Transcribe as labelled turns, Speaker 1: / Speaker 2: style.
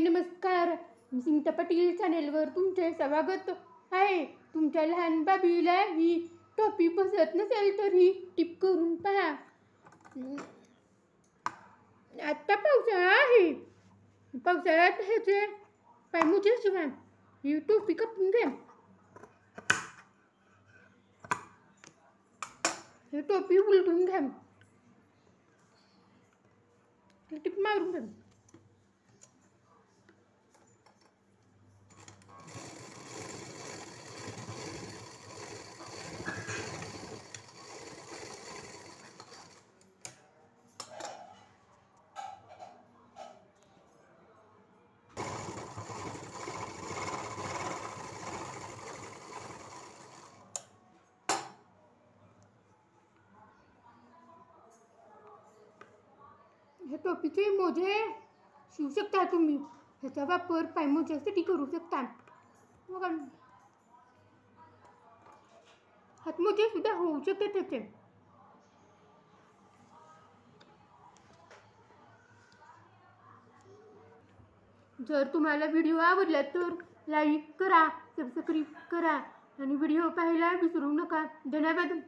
Speaker 1: नमस्कार. स्मिता पाटील चॅनेलवर तुमचे स्वागत आहे. तुमच्या लहान बाबीला ही टोपी बसत नसेल तर ही टिप करून पहा. आता पावसाळा आहे. पावसाळ्यात ह्याचे पायमुजे शिवाय ही टोपी कापून घ्या. ही टोपी उलटून घ्या. टिप मारून घ्या. हे टोपीचे मोजे शिवू शकता तुम्ही. ह्याचा वापर पायमोज्यासाठी करू शकता. हातमोजे सुद्धा होऊ शकते त्याचे. जर तुम्हाला व्हिडिओ आवडला तर लाईक करा, सबस्क्राईब करा आणि व्हिडिओ पाहायला विसरू नका. धन्यवाद.